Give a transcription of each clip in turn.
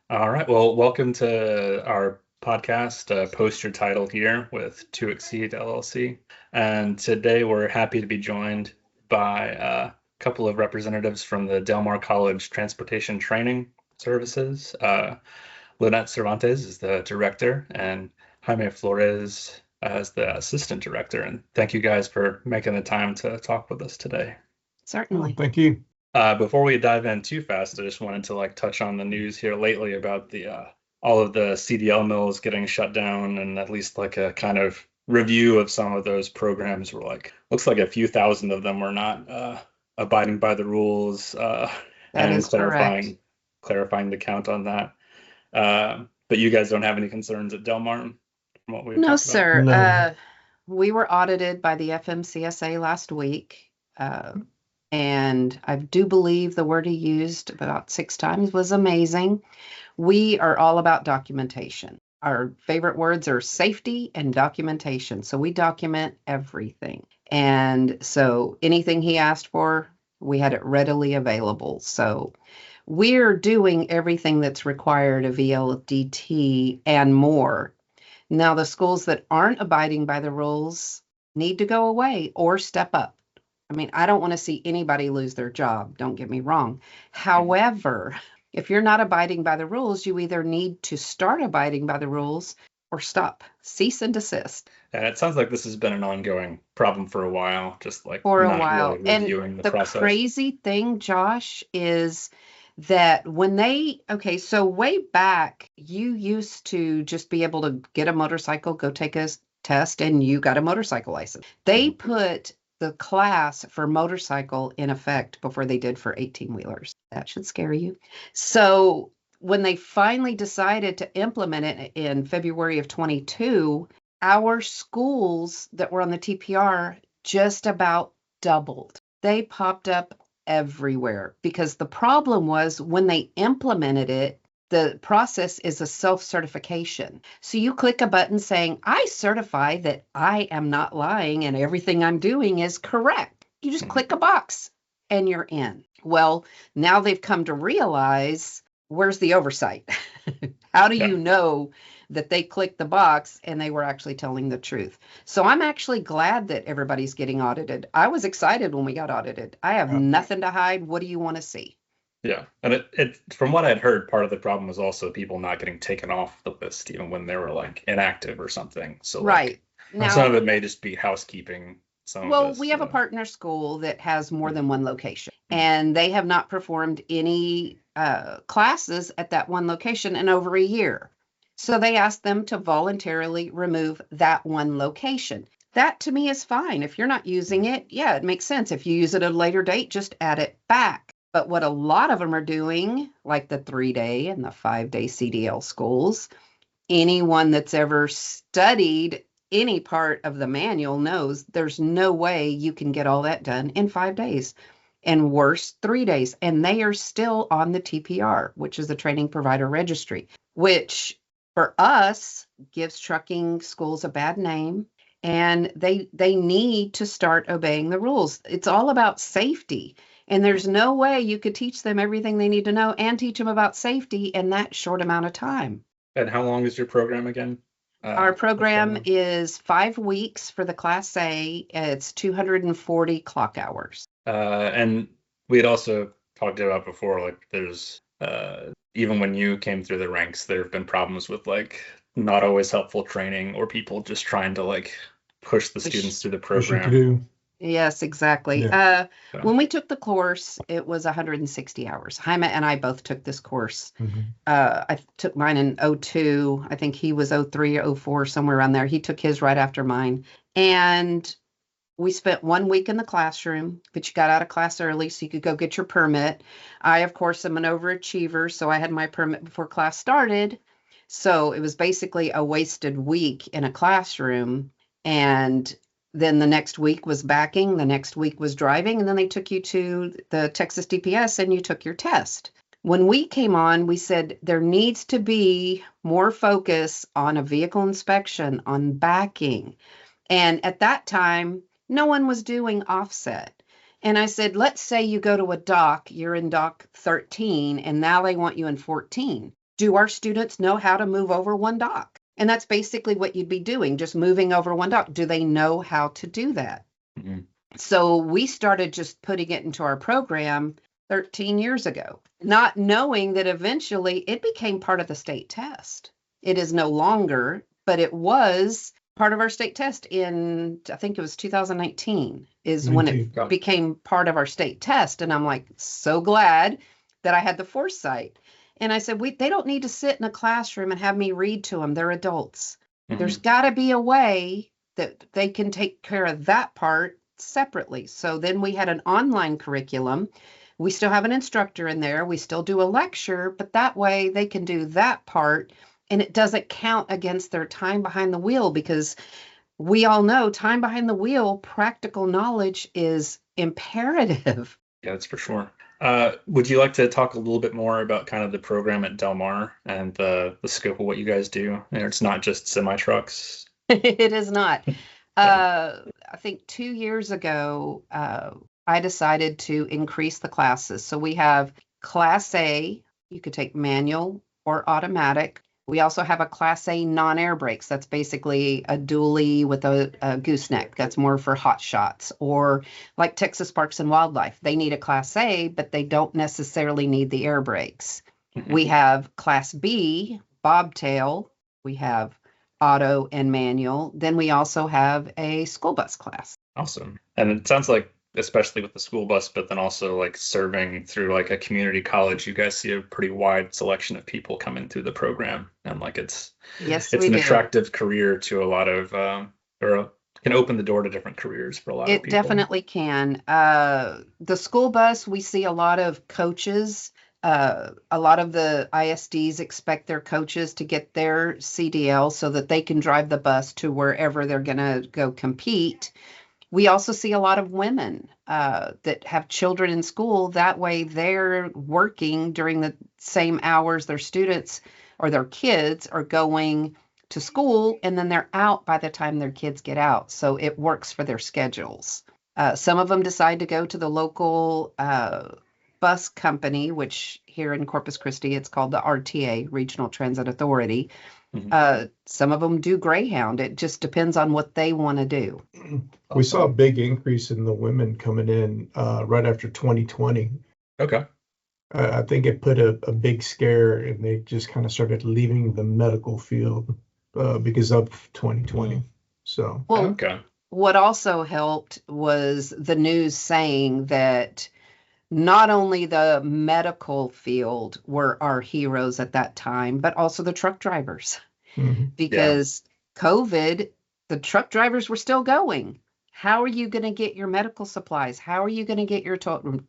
All right. Well, welcome to our podcast, Post Your Title Here with To Exceed LLC. And today we're happy to be joined by a couple of representatives from the Del Mar College Transportation Training Services. Lynette Cervantes is the director, and Jaime Flores as the assistant director. And thank you guys for making the time to talk with us today. Certainly. Thank you. Before we dive in too fast, I just wanted to touch on the news here lately about the all of the CDL mills getting shut down, and at least a kind of review of some of those programs were looks like a few thousand of them were not abiding by the rules, That and is correct. clarifying the count on that. But you guys don't have any concerns at Del Mar from what we've No, talked about? sir. No. We were audited by the FMCSA last week. And I do believe the word he used about 6 times was amazing. We are all about documentation. Our favorite words are safety and documentation. So we document everything. And so anything he asked for, we had it readily available. So we're doing everything that's required of ELDT and more. Now, the schools that aren't abiding by the rules need to go away or step up. I mean, I don't want to see anybody lose their job. Don't get me wrong. However, if you're not abiding by the rules, you either need to start abiding by the rules or stop, cease and desist. And it sounds like this has been an ongoing problem for a while, just For a not while. really And reviewing the the process. crazy thing, Josh, is that okay, so way back, you used to just be able to get a motorcycle, go take a test, and you got a motorcycle license. They put the class for motorcycle in effect before they did for 18-wheelers. That should scare you. So when they finally decided to implement it in February of 22, our schools that were on the TPR just about doubled. They popped up everywhere because the problem was when they implemented it, the process is a self-certification. So you click a button saying, I certify that I am not lying and everything I'm doing is correct. You just click a box and you're in. Well, now they've come to realize, where's the oversight? How do you know that they clicked the box and they were actually telling the truth? So I'm actually glad that everybody's getting audited. I was excited when we got audited. I have nothing to hide. What do you want to see? Yeah, and it from what I'd heard, part of the problem was also people not getting taken off the list, even when they were inactive or something. So right now, some of it may just be housekeeping. We have a partner school that has more than one location, and they have not performed any classes at that one location in over a year. So they asked them to voluntarily remove that one location. That to me is fine. If you're not using it, yeah, it makes sense. If you use it at a later date, just add it back. But what a lot of them are doing, like the 3-day and the 5-day CDL schools, anyone that's ever studied any part of the manual knows there's no way you can get all that done in 5 days, and worse, 3 days. And they are still on the TPR, which is the Training Provider Registry, which for us gives trucking schools a bad name. And they need to start obeying the rules. It's all about safety. And there's no way you could teach them everything they need to know and teach them about safety in that short amount of time. And how long is your program again? Our program is 5 weeks for the Class A. It's 240 clock hours. And we had also talked about before, there's even when you came through the ranks, there have been problems with not always helpful training or people just trying to push the students through the program. Yes, exactly. Yeah. When we took the course, it was 160 hours. Jaime and I both took this course. Mm-hmm. I took mine in 02. I think he was 03 or 04, somewhere around there. He took his right after mine. And we spent 1 week in the classroom, but you got out of class early so you could go get your permit. I, of course, am an overachiever, so I had my permit before class started. So it was basically a wasted week in a classroom. And then the next week was backing, the next week was driving, and then they took you to the Texas DPS and you took your test. When we came on, we said there needs to be more focus on a vehicle inspection, on backing. And at that time, no one was doing offset. And I said, let's say you go to a dock, you're in dock 13, and now they want you in 14. do our students know how to move over one dock? And that's basically what you'd be doing, just moving over one dock. Do they know how to do that? Mm-hmm. So we started just putting it into our program 13 years ago, not knowing that eventually it became part of the state test. It is no longer, but it was part of our state test in, I think it was 2019 is when it became part of our state test. And I'm like, so glad that I had the foresight. And I said, they don't need to sit in a classroom and have me read to them. They're adults. Mm-hmm. There's got to be a way that they can take care of that part separately. So then we had an online curriculum. We still have an instructor in there. We still do a lecture, but that way they can do that part and it doesn't count against their time behind the wheel, because we all know time behind the wheel, practical knowledge is imperative. Yeah, that's for sure. Would you like to talk a little bit more about kind of the program at Del Mar and the scope of what you guys do? And it's not just semi-trucks. It is not. I think 2 years ago, I decided to increase the classes. So we have Class A, you could take manual or automatic. We also have a Class A non-air brakes. That's basically a dually with a gooseneck. That's more for hot shots. Or like Texas Parks and Wildlife, they need a Class A, but they don't necessarily need the air brakes. Mm-hmm. We have Class B, bobtail. We have auto and manual. Then we also have a school bus class. Awesome. And it sounds like, especially with the school bus, but then also like serving through like a community college, you guys see a pretty wide selection of people coming through the program. And like it's an attractive career to a lot of, or can open the door to different careers for a lot of people. It definitely can. The school bus, we see a lot of coaches. A lot of the ISDs expect their coaches to get their CDL so that they can drive the bus to wherever they're going to go compete. We also see a lot of women that have children in school. That way they're working during the same hours their students or their kids are going to school, and then they're out by the time their kids get out. So it works for their schedules. Some of them decide to go to the local bus company, which here in Corpus Christi, it's called the RTA, Regional Transit Authority. Mm-hmm. Some of them do Greyhound. It just depends on what they want to do. We saw a big increase in the women coming in right after 2020. Okay. I think it put a big scare, and they just kind of started leaving the medical field because of 2020. So, okay. What also helped was the news saying that not only the medical field were our heroes at that time, but also the truck drivers. Mm-hmm. Because COVID, the truck drivers were still going. How are you going to get your medical supplies? How are you going to get your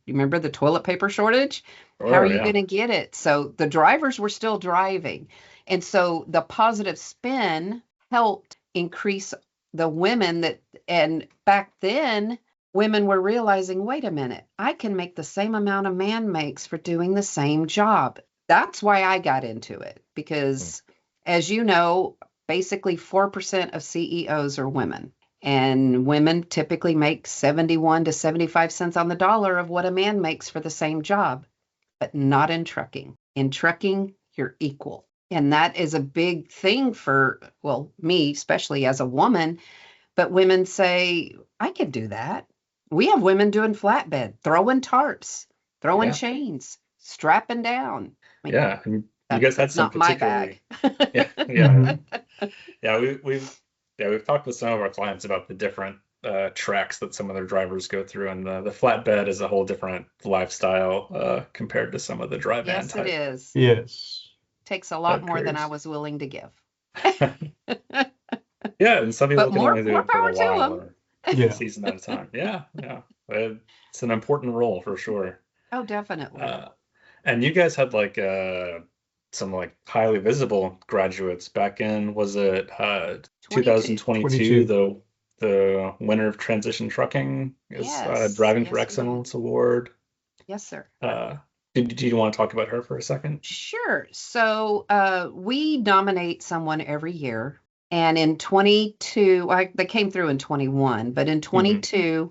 remember the toilet paper shortage? How are you going to get it? So the drivers were still driving. And so the positive spin helped increase the women and back then, women were realizing, wait a minute, I can make the same amount a man makes for doing the same job. That's why I got into it, because as you know, basically 4% of CEOs are women, and women typically make 71 to 75 cents on the dollar of what a man makes for the same job, but not in trucking. In trucking, you're equal. And that is a big thing for, well, me, especially as a woman, but women say, I can do that. We have women doing flatbed, throwing tarps, throwing chains, strapping down. I mean, and you guys had some particularly. We've talked with some of our clients about the different tracks that some of their drivers go through, and the flatbed is a whole different lifestyle compared to some of the dry van type. Yes, it is. Yes, takes a lot more than I was willing to give. Yeah, and some people can only do more it for a while. to A season at a time. Yeah. It's an important role for sure. Oh, definitely. And you guys had like some like highly visible graduates back in, was it 2022, the winner of Transition Trucking is Driving for Excellence Award. Yes, sir. Do you want to talk about her for a second? Sure. So we nominate someone every year. And in 22, they came through in 21, but in 22,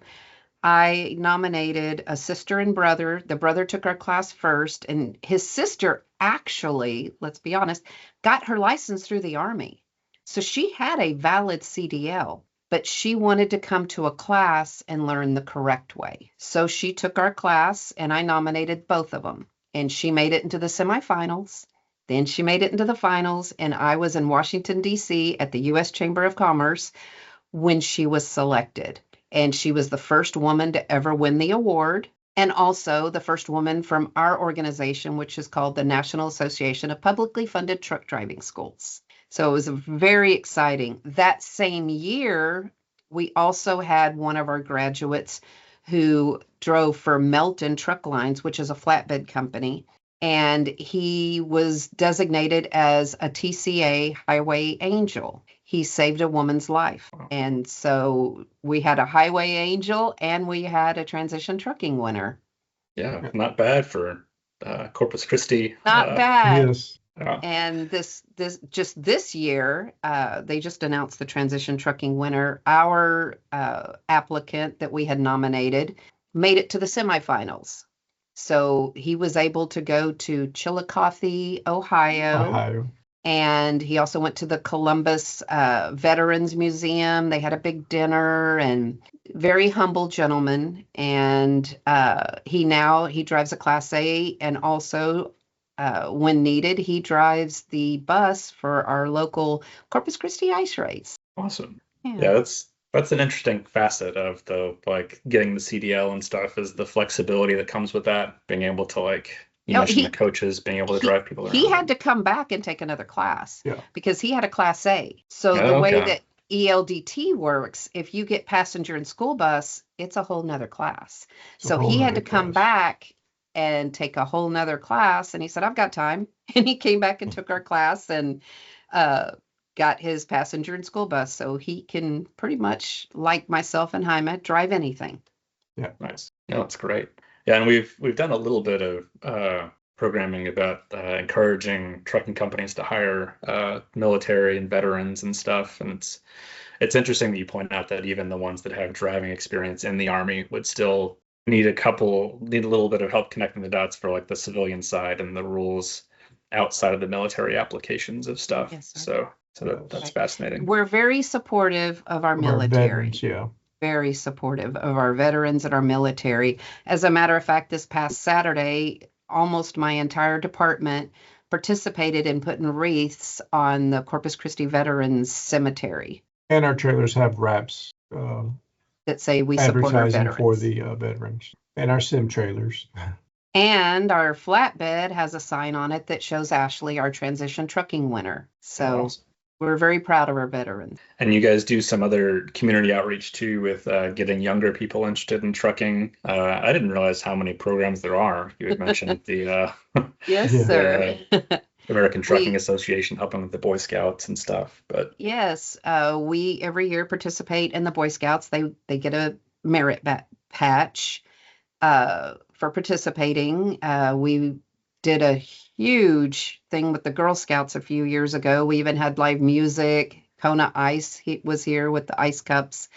I nominated a sister and brother. The brother took our class first, and his sister actually, let's be honest, got her license through the Army. So she had a valid CDL, but she wanted to come to a class and learn the correct way. So she took our class, and I nominated both of them. And she made it into the semifinals. Then she made it into the finals, and I was in Washington, D.C. at the U.S. Chamber of Commerce when she was selected. And she was the first woman to ever win the award, and also the first woman from our organization, which is called the National Association of Publicly Funded Truck Driving Schools. So it was very exciting. That same year, we also had one of our graduates who drove for Melton Truck Lines, which is a flatbed company, and he was designated as a TCA Highway Angel. He saved a woman's life. And so we had a Highway Angel and we had a transition trucking winner. Yeah, not bad for Corpus Christi. Not bad. Yes. And this year, they just announced the transition trucking winner. Our applicant that we had nominated made it to the semifinals. So he was able to go to Chillicothe, Ohio. And he also went to the Columbus Veterans Museum. They had a big dinner, and very humble gentleman. And he drives a Class A, and also when needed, he drives the bus for our local Corpus Christi ice race. Awesome. Yeah, that's an interesting facet of getting the CDL and stuff, is the flexibility that comes with that, being able to you mentioned the coaches being able to drive people around. He had to come back and take another class because he had a Class A. So the way that ELDT works, if you get passenger and school bus, it's a whole nother class. So he had to come back and take a whole nother class. And he said, I've got time. And he came back and took our class and got his passenger and school bus. So he can pretty much, like myself and Jaime, drive anything. Yeah, nice. Yeah, that's great. Yeah, and we've done a little bit of programming about encouraging trucking companies to hire military and veterans and stuff. And it's interesting that you point out that even the ones that have driving experience in the Army would still need a little bit of help connecting the dots for the civilian side and the rules outside of the military applications of stuff. Yes, sir. So that's fascinating. We're very supportive of our military. Veterans, very supportive of our veterans and our military. As a matter of fact, this past Saturday, almost my entire department participated in putting wreaths on the Corpus Christi Veterans Cemetery. And our trailers have wraps that say we support our veterans. For the veterans, and our sim trailers. And our flatbed has a sign on it that shows Ashley, our transition trucking winner. So awesome. We're very proud of our veterans. And you guys do some other community outreach too with getting younger people interested in trucking. I didn't realize how many programs there are. You had mentioned the yes, sir. American Trucking Association helping with the Boy Scouts and stuff. But yes, we every year participate in the Boy Scouts. They get a merit patch for participating. We did a huge thing with the Girl Scouts a few years ago. We even had live music. Kona Ice was here with the ice cups.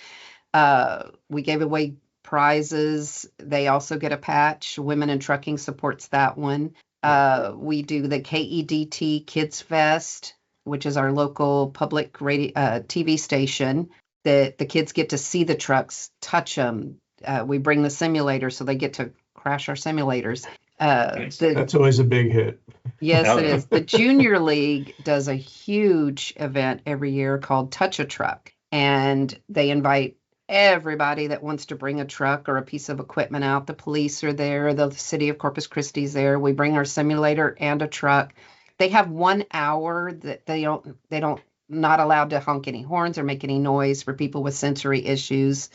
We gave away prizes. They also get a patch. Women in Trucking supports that one. We do the KEDT Kids Fest, which is our local public radio TV station. That the kids get to see the trucks, touch them. We bring the simulator so they get to crash our simulators. That's always a big hit. Yes, it is. The Junior League does a huge event every year called Touch a Truck, and they invite everybody that wants to bring a truck or a piece of equipment out. The police are there. The city of Corpus Christi is there. We bring our simulator and a truck. They have 1 hour that they don't not allowed to honk any horns or make any noise for people with sensory issues.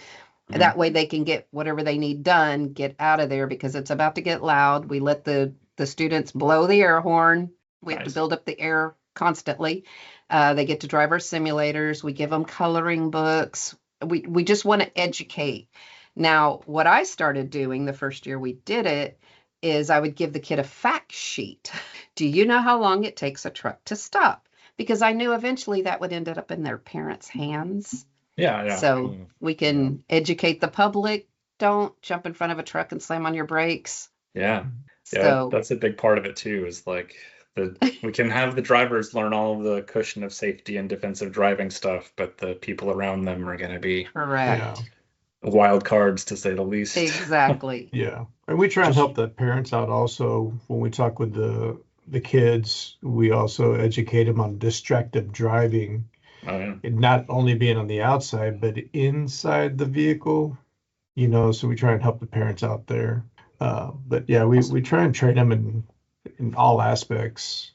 Mm-hmm. That way they can get whatever they need done, get out of there, because it's about to get loud. We let the students blow the air horn. We have to build up the air constantly. They get to drive our simulators. We give them coloring books. We just want to educate. Now, what I started doing the first year we did it is I would give the kid a fact sheet. Do you know how long it takes a truck to stop? Because I knew eventually that would end up in their parents' hands. Yeah. So we can educate the public don't jump in front of a truck and slam on your brakes. Yeah. So That's a big part of it too, is like we can have the drivers learn all of the cushion of safety and defensive driving stuff, but the people around them are going to be correct. wild cards, to say the least. Exactly. Yeah. And we try and help the parents out also when we talk with the kids. We also educate them on distracted driving. Oh, yeah. And not only being on the outside, but inside the vehicle, so we try and help the parents out there. But yeah, we try and train them in all aspects,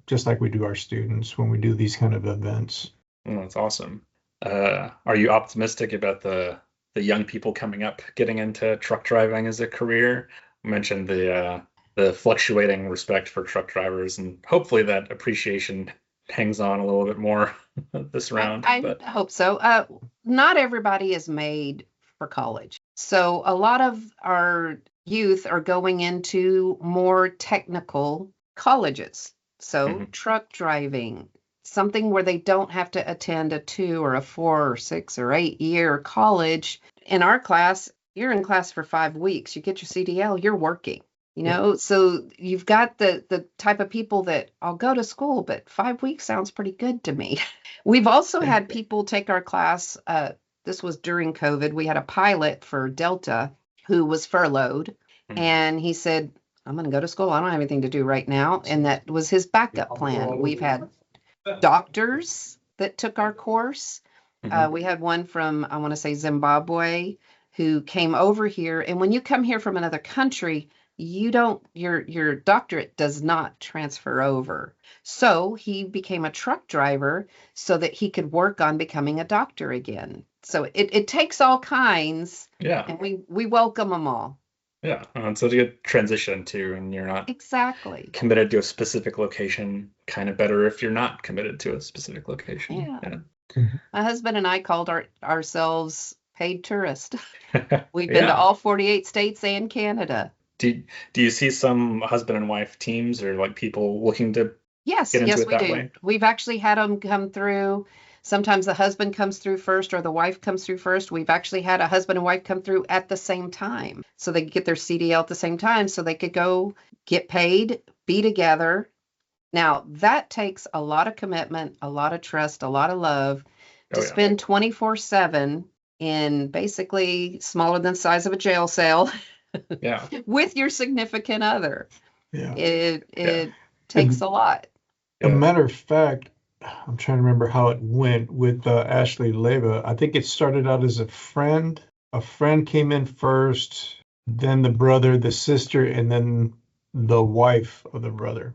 just like we do our students when we do these kind of events. Oh, that's awesome. Are you optimistic about the young people coming up getting into truck driving as a career? You mentioned the fluctuating respect for truck drivers, and hopefully that appreciation hangs on a little bit more this round. I hope so. Not everybody is made for college. So a lot of our youth are going into more technical colleges. So truck driving, something where they don't have to attend a 2 or a 4 or 6 or 8 year college. In our class, you're in class for 5 weeks. You get your CDL, you're working. So you've got the type of people that I'll go to school, but 5 weeks sounds pretty good to me. We've also had people take our class. This was during COVID. We had a pilot for Delta who was furloughed, and he said, I'm going to go to school. I don't have anything to do right now. And that was his backup plan. We've had doctors that took our course. We had one from, I want to say, Zimbabwe, who came over here. And when you come here from another country, your doctorate does not transfer over. So he became a truck driver so that he could work on becoming a doctor again. So it takes all kinds. Yeah. And we welcome them all. Yeah. So it's a good transition too, and you're not exactly committed to a specific location. Kind of better if you're not committed to a specific location. Yeah. My husband and I called ourselves paid tourist. We've been to all 48 states and Canada. Do you see some husband and wife teams or like people looking to Yes, get into yes, it we that do. way? We've actually had them come through. Sometimes the husband comes through first or the wife comes through first. We've actually had a husband and wife come through at the same time. So they could get their CDL at the same time so they could go get paid, be together. Now, that takes a lot of commitment, a lot of trust, a lot of love to spend 24/7 in basically smaller than the size of a jail cell with your significant other. Yeah. It takes a lot. A matter of fact, I'm trying to remember how it went with Ashley Leva. I think it started out as a friend. A friend came in first, then the brother, the sister, and then the wife of the brother.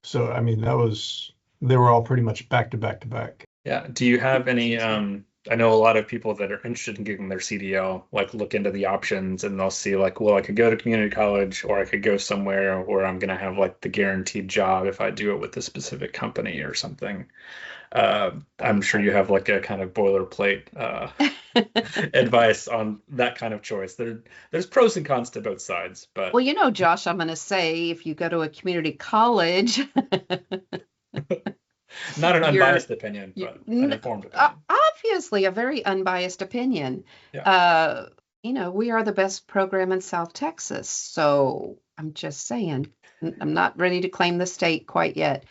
So, I mean, they were all pretty much back to back to back. Yeah. Do you have any, I know a lot of people that are interested in getting their CDL, like look into the options and they'll see like, well, I could go to community college or I could go somewhere where I'm going to have like the guaranteed job if I do it with a specific company or something. I'm sure you have like a kind of boilerplate advice on that kind of choice. There's pros and cons to both sides, but well, Josh, I'm going to say if you go to a community college, not an unbiased opinion, but an informed opinion. Obviously, a very unbiased opinion. Yeah. We are the best program in South Texas, so I'm just saying. I'm not ready to claim the state quite yet.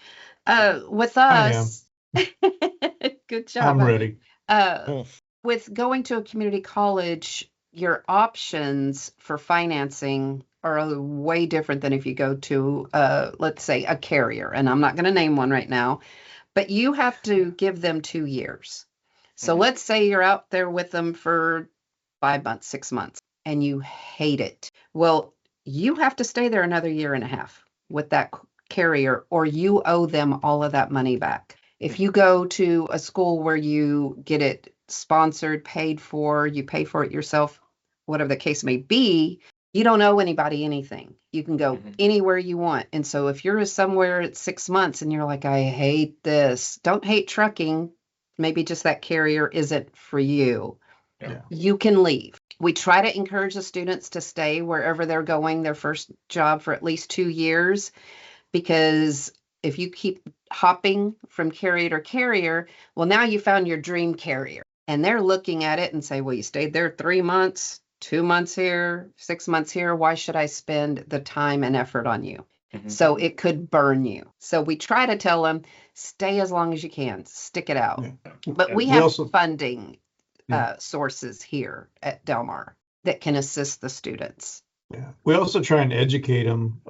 With us. Good job. I'm ready. With going to a community college, your options for financing are way different than if you go to, let's say, a carrier. And I'm not going to name one right now, but you have to give them 2 years. So let's say you're out there with them for 5 months, 6 months, and you hate it. Well, you have to stay there another 1.5 years with that carrier, or you owe them all of that money back. If you go to a school where you get it sponsored, paid for, you pay for it yourself, whatever the case may be, you don't owe anybody anything. You can go anywhere you want. And so if you're somewhere at 6 months and you're like, I hate this, don't hate trucking. Maybe just that carrier isn't for you. Yeah. You can leave. We try to encourage the students to stay wherever they're going, their first job for at least 2 years, because if you keep hopping from carrier to carrier, well, now you found your dream carrier and they're looking at it and say, well, you stayed there 3 months, 2 months here, 6 months here. Why should I spend the time and effort on you? So it could burn you. So we try to tell them, stay as long as you can, stick it out. Yeah. But we We have also- funding Yeah. sources here at Del Mar that can assist the students. Yeah. We also try and educate them.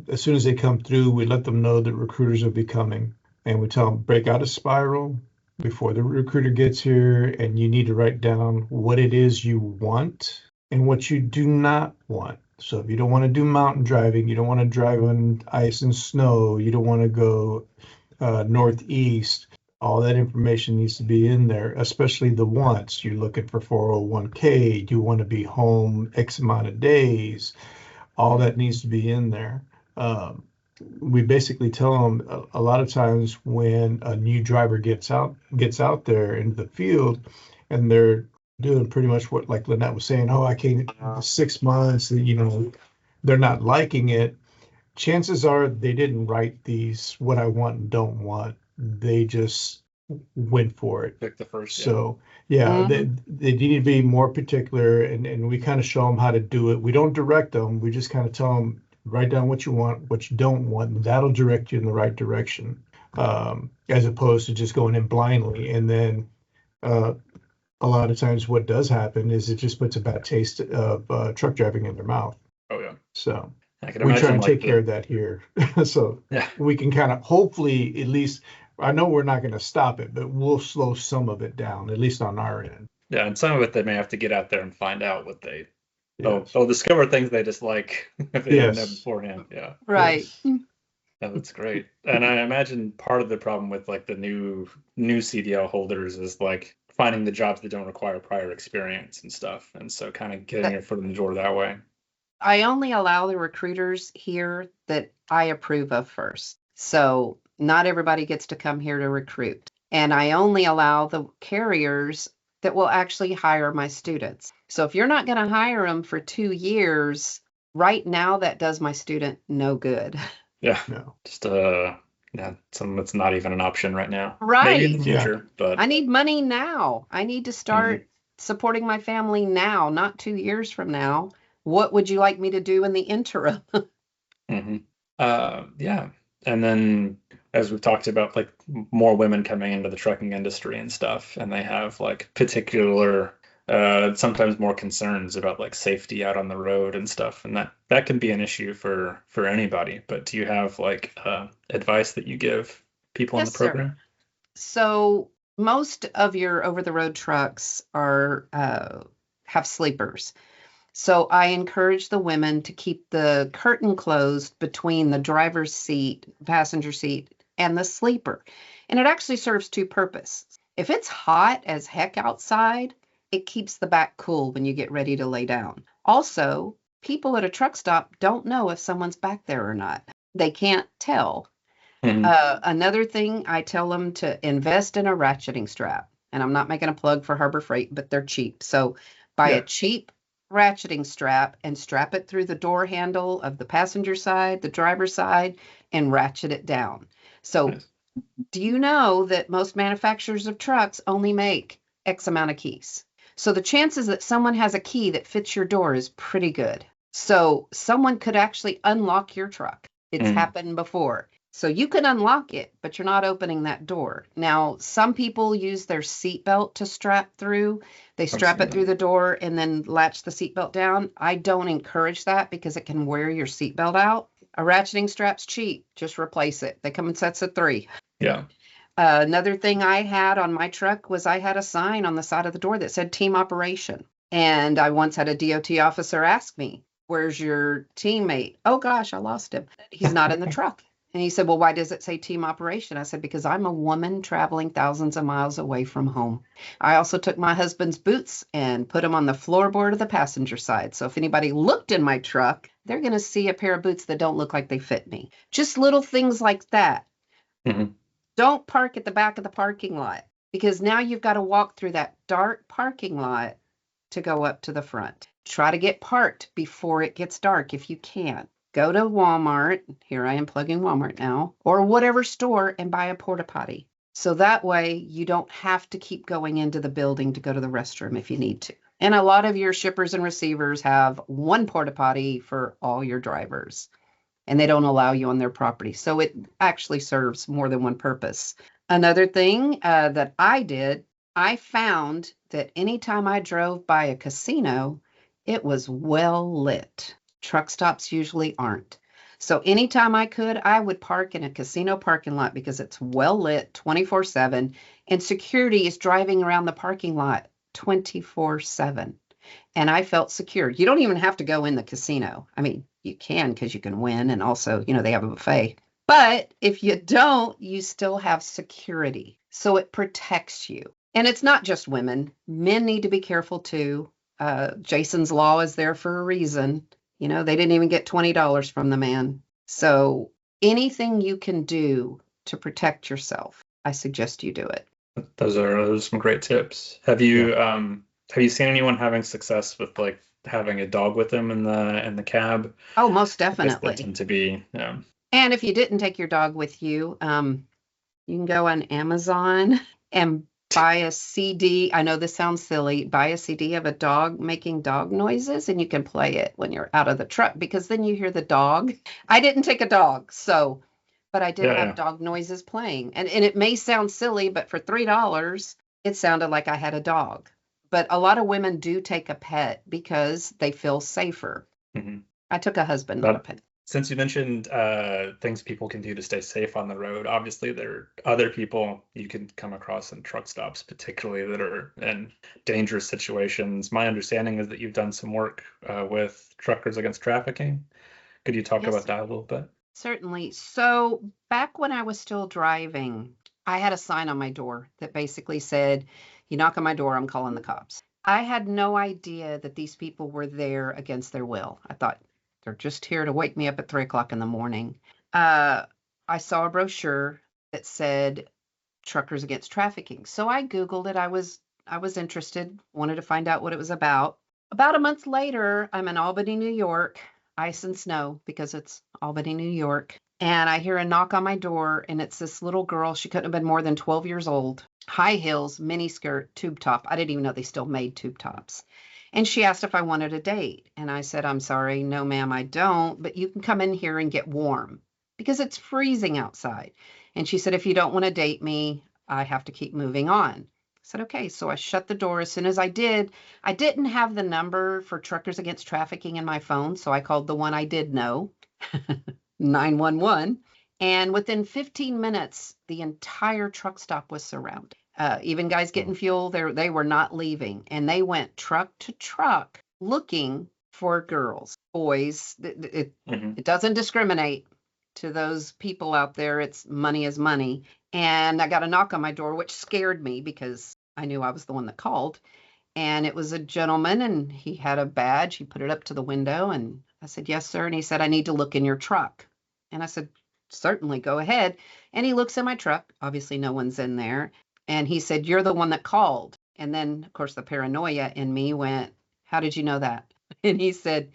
As soon as they come through, we let them know that recruiters will be coming. And we tell them, break out a spiral before the recruiter gets here. And you need to write down what it is you want and what you do not want. So if you don't want to do mountain driving, you don't want to drive on ice and snow, you don't want to go northeast, all that information needs to be in there, especially the wants. You're looking for 401k, you want to be home X amount of days, all that needs to be in there. We basically tell them a lot of times when a new driver gets out there into the field and they're doing pretty much what, like Lynette was saying, I came 6 months, they're not liking it. Chances are they didn't write these what I want and don't want. They just went for it. Pick the first. So yeah, they need to be more particular, and we kind of show them how to do it. We don't direct them. We just kind of tell them, write down what you want, what you don't want, and that'll direct you in the right direction, as opposed to just going in blindly. And then a lot of times what does happen is it just puts a bad taste of truck driving in their mouth. Oh yeah. So I can we imagine try and like take care of that here. So Yeah. we can kind of, hopefully, at least, I know we're not going to stop it, but we'll slow some of it down, at least on our end. Yeah, and some of it they may have to get out there and find out what they Yes. they'll discover things they dislike if they didn't know Yes. beforehand. Yeah. Right. Yes. Yeah, that's great. And I imagine part of the problem with like the new CDL holders is like finding the jobs that don't require prior experience and stuff. And so kind of getting your foot in the door that way. I only allow the recruiters here that I approve of first. So not everybody gets to come here to recruit. And I only allow the carriers that will actually hire my students. So if you're not going to hire them for 2 years, right now that does my student no good. Yeah. No. Just something that's not even an option right now. Right. Maybe in the Yeah. future, but I need money now. I need to start supporting my family now, not 2 years from now. What would you like me to do in the interim? yeah. And then as we've talked about, like more women coming into the trucking industry and stuff, and they have like particular sometimes more concerns about like safety out on the road and stuff, and that can be an issue for anybody. But do you have like advice that you give people in Yes, the program? So most of your over-the-road trucks are have sleepers. So I encourage the women to keep the curtain closed between the driver's seat, passenger seat, and the sleeper. And it actually serves 2 purposes. If it's hot as heck outside, it keeps the back cool when you get ready to lay down. Also, people at a truck stop don't know if someone's back there or not. They can't tell. Another thing, I tell them to invest in a ratcheting strap. And I'm not making a plug for Harbor Freight, but they're cheap. So buy a cheap ratcheting strap and strap it through the door handle of the passenger side, the driver's side, and ratchet it down. So Nice. do you know that most manufacturers of trucks only make X amount of keys? So the chances that someone has a key that fits your door is pretty good. So someone could actually unlock your truck. It's happened before. So you can unlock it, but you're not opening that door. Now, some people use their seatbelt to strap through. They strap it through the door and then latch the seatbelt down. I don't encourage that because it can wear your seatbelt out. A ratcheting strap's cheap. Just replace it. They come in sets of 3. Yeah. Another thing I had on my truck was I had a sign on the side of the door that said team operation. And I once had a DOT officer ask me, where's your teammate? Oh gosh, I lost him. He's not in the truck. And he said, well, why does it say team operation? I said, because I'm a woman traveling thousands of miles away from home. I also took my husband's boots and put them on the floorboard of the passenger side. So if anybody looked in my truck, they're going to see a pair of boots that don't look like they fit me. Just little things like that. Don't park at the back of the parking lot, because now you've got to walk through that dark parking lot to go up to the front. Try to get parked before it gets dark if you can. Go to Walmart, here I am plugging Walmart now, or whatever store, and buy a porta potty. So that way you don't have to keep going into the building to go to the restroom if you need to. And a lot of your shippers and receivers have one porta potty for all your drivers, and they don't allow you on their property. So it actually serves more than one purpose. Another thing that I did, I found that anytime I drove by a casino, it was well lit. Truck stops usually aren't. So anytime I could, I would park in a casino parking lot because it's well lit 24/7, and security is driving around the parking lot 24/7. And I felt secure. You don't even have to go in the casino. I mean, you can because you can win, and also, they have a buffet. But if you don't, you still have security. So it protects you. And it's not just women. Men need to be careful too. Jason's Law is there for a reason. They didn't even get $20 from the man. So anything you can do to protect yourself, I suggest you do it. Those are some great tips. Have you seen anyone having success with like having a dog with them in the cab? Oh, most I guess they definitely. tend to be. And if you didn't take your dog with you, you can go on Amazon and buy a CD. I know this sounds silly. Buy a CD of a dog making dog noises, and you can play it when you're out of the truck, because then you hear the dog. I didn't take a dog, but I did have dog noises playing. And it may sound silly, but for $3, it sounded like I had a dog. But a lot of women do take a pet because they feel safer. Mm-hmm. I took a husband, not a pet. Since you mentioned things people can do to stay safe on the road, obviously there are other people you can come across in truck stops, particularly that are in dangerous situations. My understanding is that you've done some work with Truckers Against Trafficking. Could you talk about that a little bit? Certainly. So back when I was still driving, I had a sign on my door that basically said, "You knock on my door, I'm calling the cops." I had no idea that these people were there against their will. I thought, they're just here to wake me up at 3:00 in the morning. I saw a brochure that said Truckers Against Trafficking. So I Googled it. I was interested, wanted to find out what it was about. About a month later, I'm in Albany, New York, ice and snow because it's Albany, New York. And I hear a knock on my door, and it's this little girl. She couldn't have been more than 12 years old. High heels, mini skirt, tube top. I didn't even know they still made tube tops. And she asked if I wanted a date. And I said, "I'm sorry, no, ma'am, I don't, but you can come in here and get warm because it's freezing outside." And she said, "If you don't want to date me, I have to keep moving on." I said, "Okay." So I shut the door. As soon as I didn't have the number for Truckers Against Trafficking in my phone. So I called the one I did know, 911. And within 15 minutes, the entire truck stop was surrounded. Even guys getting fuel, they were not leaving. And they went truck to truck looking for girls, boys. It doesn't discriminate to those people out there. It's money is money. And I got a knock on my door, which scared me because I knew I was the one that called. And it was a gentleman, and he had a badge. He put it up to the window, and I said, "Yes, sir." And he said, "I need to look in your truck." And I said, "Certainly, go ahead." And he looks in my truck. Obviously, no one's in there. And he said, "You're the one that called." And then, of course, the paranoia in me went, "How did you know that?" And he said,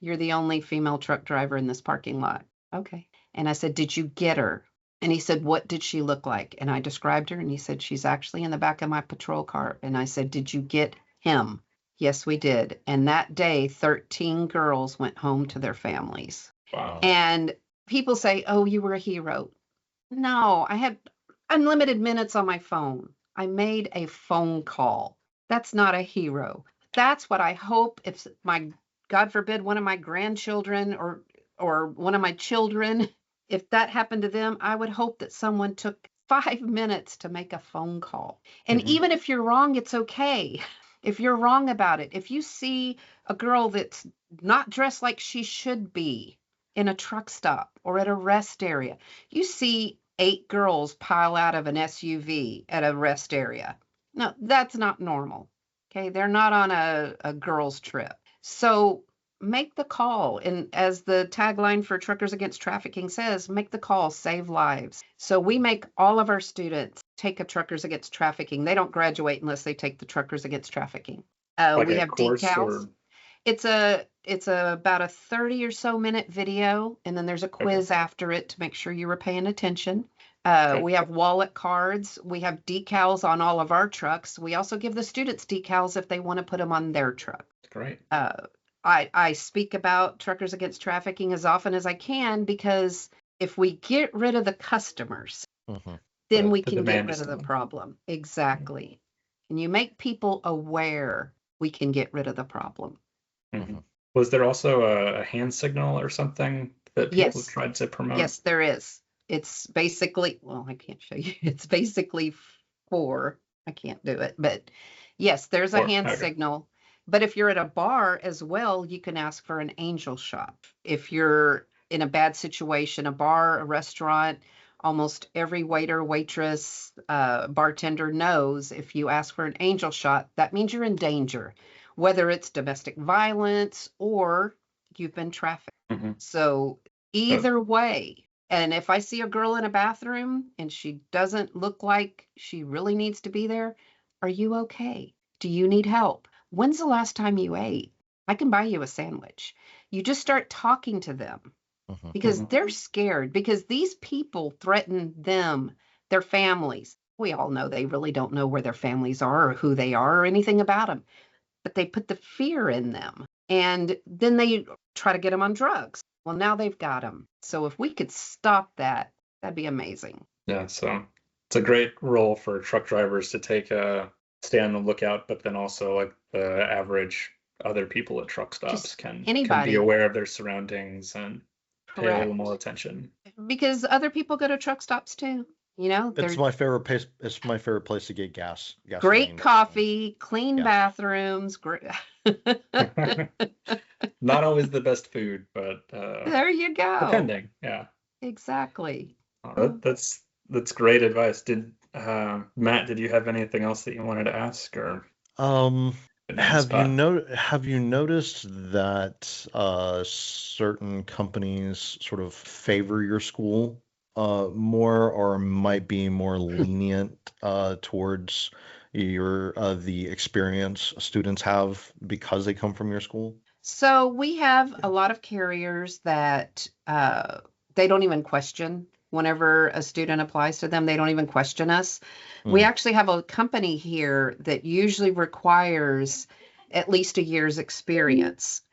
"You're the only female truck driver in this parking lot." Okay. And I said, "Did you get her?" And he said, "What did she look like?" And I described her, and he said, "She's actually in the back of my patrol car." And I said, "Did you get him?" "Yes, we did." And that day, 13 girls went home to their families. Wow. And people say, "Oh, you were a hero." No, I had unlimited minutes on my phone. I made a phone call. That's not a hero. That's what I hope if God forbid, one of my grandchildren or one of my children, if that happened to them, I would hope that someone took 5 minutes to make a phone call. And even if you're wrong, it's okay. If you're wrong about it, if you see a girl that's not dressed like she should be in a truck stop or at a rest area, you see 8 girls pile out of an SUV at a rest area. No, that's not normal. Okay, they're not on a girls' trip. So make the call. And as the tagline for Truckers Against Trafficking says, make the call, save lives. So we make all of our students take a Truckers Against Trafficking. They don't graduate unless they take the Truckers Against Trafficking. Like we a have course decals. or... It's about a 30 or so minute video, and then there's a quiz after it to make sure you were paying attention. We have wallet cards. We have decals on all of our trucks. We also give the students decals if they want to put them on their truck. Great. I speak about Truckers Against Trafficking as often as I can, because if we get rid of the customers, then we can get rid of the problem. Exactly. And you make people aware, we can get rid of the problem. Was there also a hand signal or something that people tried to promote? Yes, there is. It's basically, well, I can't show you. It's basically I can't do it, but yes, there's a hand signal. But if you're at a bar as well, you can ask for an angel shot. If you're in a bad situation, a bar, a restaurant, almost every waiter, waitress, bartender knows if you ask for an angel shot, that means you're in danger, whether it's domestic violence or you've been trafficked. So either way, and if I see a girl in a bathroom and she doesn't look like she really needs to be there, are you okay? Do you need help? When's the last time you ate? I can buy you a sandwich. You just start talking to them because they're scared, because these people threaten them, their families. We all know they really don't know where their families are or who they are or anything about them, but they put the fear in them, and then they try to get them on drugs. Well, now they've got them. So if we could stop that, that'd be amazing. Yeah, so it's a great role for truck drivers to take stay on the lookout, but then also like the average other people at truck stops can be aware of their surroundings and pay a little more attention. Because other people go to truck stops too. You know, it's my favorite place. It's my favorite place to get gas. Great coffee, clean bathrooms. Great. Not always the best food, but there you go. Depending, yeah. Exactly. That's great advice. Did Matt? Did you have anything else that you wanted to ask, or? Have you noticed that certain companies sort of favor your school more, or might be more lenient towards the experience students have because they come from your school? So we have a lot of carriers that they don't even question. Whenever a student applies to them, they don't even question us. We actually have a company here that usually requires at least a year's experience.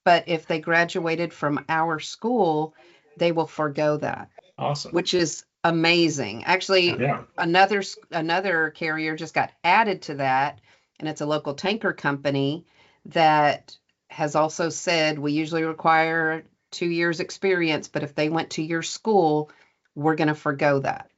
But if they graduated from our school, they will forgo that. Awesome. Which is amazing. Actually, another carrier just got added to that, and it's a local tanker company that has also said we usually require 2 years experience, but if they went to your school, we're going to forgo that.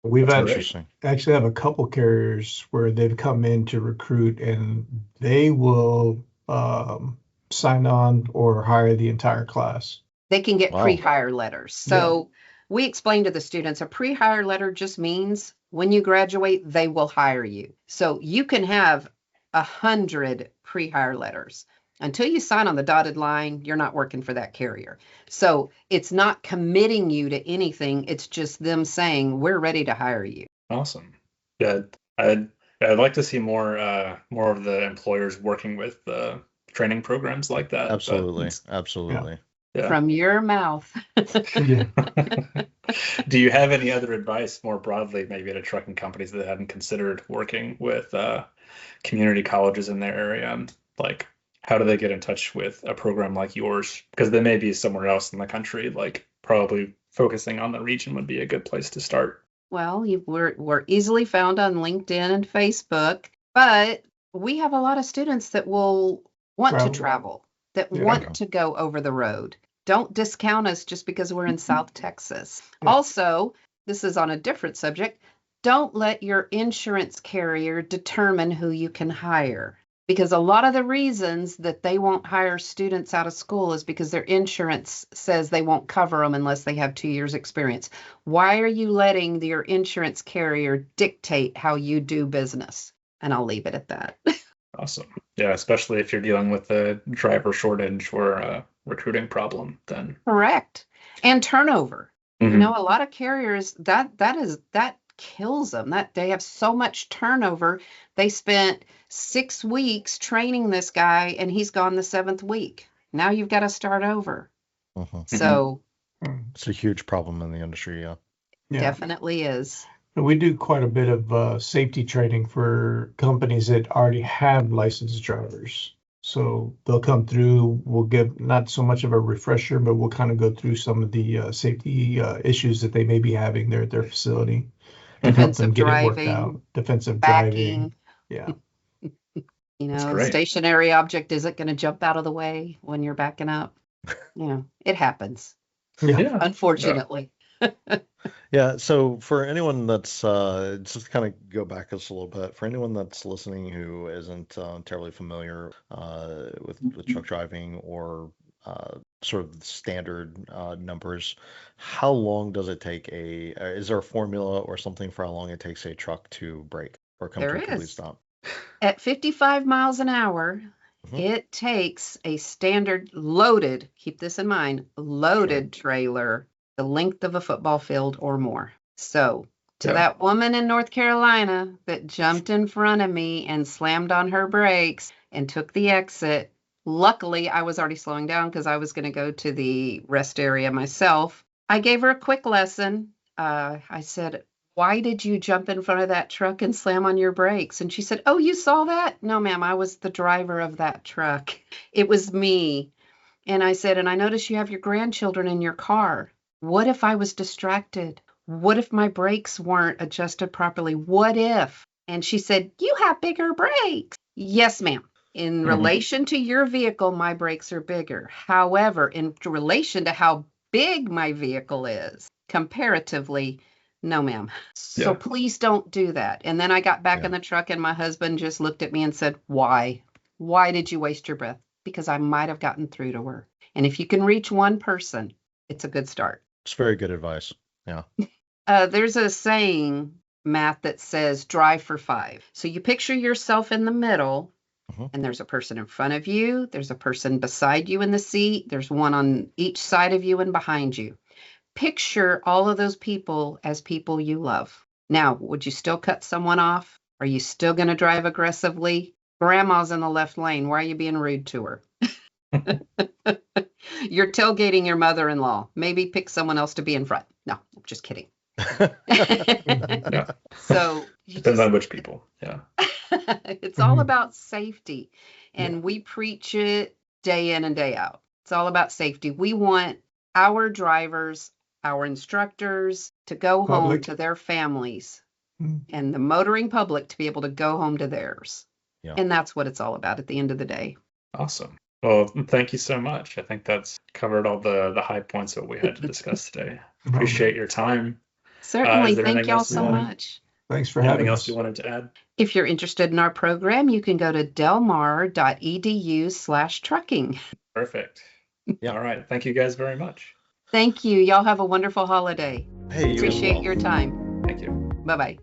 We've actually have a couple carriers where they've come in to recruit, and they will sign on or hire the entire class. They can get pre-hire letters. So we explain to the students, a pre-hire letter just means when you graduate, they will hire you. So you can have 100 pre-hire letters. Until you sign on the dotted line, you're not working for that carrier. So it's not committing you to anything. It's just them saying, we're ready to hire you. Awesome. Yeah, I'd like to see more of the employers working with training programs like that. Absolutely. Yeah. From your mouth. Do you have any other advice more broadly, maybe to trucking companies that hadn't considered working with community colleges in their area? Like, how do they get in touch with a program like yours? Because they may be somewhere else in the country, like probably focusing on the region would be a good place to start. Well, we're easily found on LinkedIn and Facebook, but we have a lot of students that will want to travel, that want to go over the road. Don't discount us just because we're in South Texas. Also, this is on a different subject. Don't let your insurance carrier determine who you can hire. Because a lot of the reasons that they won't hire students out of school is because their insurance says they won't cover them unless they have 2 years experience. Why are you letting your insurance carrier dictate how you do business? And I'll leave it at that. Awesome. Yeah, especially if you're dealing with a driver shortage or a recruiting problem, then. Correct. And turnover. You know, a lot of carriers, that kills them. That they have so much turnover. They spent 6 weeks training this guy, and he's gone the 7th week. Now you've got to start over. Mhm. So It's a huge problem in the industry. Yeah. Yeah. definitely is. And we do quite a bit of safety training for companies that already have licensed drivers. So they'll come through, we'll give not so much of a refresher, but we'll kind of go through some of the safety issues that they may be having there at their facility to help them Defensive get it worked driving, out. Defensive driving. backing. Yeah. You That's know, great. stationary object isn't going to jump out of the way when you're backing up. It happens, Yeah. unfortunately. Yeah, so for anyone that's just to kind of go back just a little bit, for anyone that's listening who isn't terribly familiar with truck driving or sort of the standard numbers, how long does it take is there a formula or something for how long it takes a truck to break or come There to a complete is. stop? At 55 miles an hour, Mhm. it takes a standard loaded, keep this in mind, loaded trailer the length of a football field or more. So to Yeah. that woman in North Carolina that jumped in front of me and slammed on her brakes and took the exit, luckily I was already slowing down because I was going to go to the rest area myself. I gave her a quick lesson. I said, "Why did you jump in front of that truck and slam on your brakes?" And she said, "Oh, you saw that?" "No, ma'am, I was the driver of that truck. It was me." And I said, "And I noticed you have your grandchildren in your car. What if I was distracted? What if my brakes weren't adjusted properly? What if?" And she said, "You have bigger brakes." "Yes, ma'am. In relation to your vehicle, my brakes are bigger. However, in relation to how big my vehicle is, comparatively, no, ma'am. So Yeah. please don't do that." And then I got back in the truck and my husband just looked at me and said, "Why? Why did you waste your breath?" Because I might have gotten through to her. And if you can reach one person, it's a good start. It's very good advice. Yeah. There's a saying, Matt, that says drive for 5. So you picture yourself in the middle, Mhm. and there's a person in front of you, there's a person beside you in the seat, there's one on each side of you and behind you. Picture all of those people as people you love. Now, would you still cut someone off? Are you still going to drive aggressively? Grandma's in the left lane. Why are you being rude to her? You're tailgating your mother-in-law. Maybe pick someone else to be in front. No, I'm just kidding. Yeah. So Depends on which people. Yeah. it's all about safety. And we preach it day in and day out. It's all about safety. We want our drivers, our instructors to go home Public. to their families Mm. and the motoring public to be able to go home to theirs. Yeah. And that's what it's all about at the end of the day. Awesome. Well, thank you so much. I think that's covered all the high points that we had to discuss today. Appreciate your time. Certainly. Is there Thank anything y'all else you so wanted- much. Thanks for Anything having else us. you wanted to add? If you're interested in our program, you can go to delmar.edu/trucking. Perfect. Yeah. All right. Thank you guys very much. Thank you. Y'all have a wonderful holiday. Hey, you as Appreciate well. your time. Thank you. Bye-bye.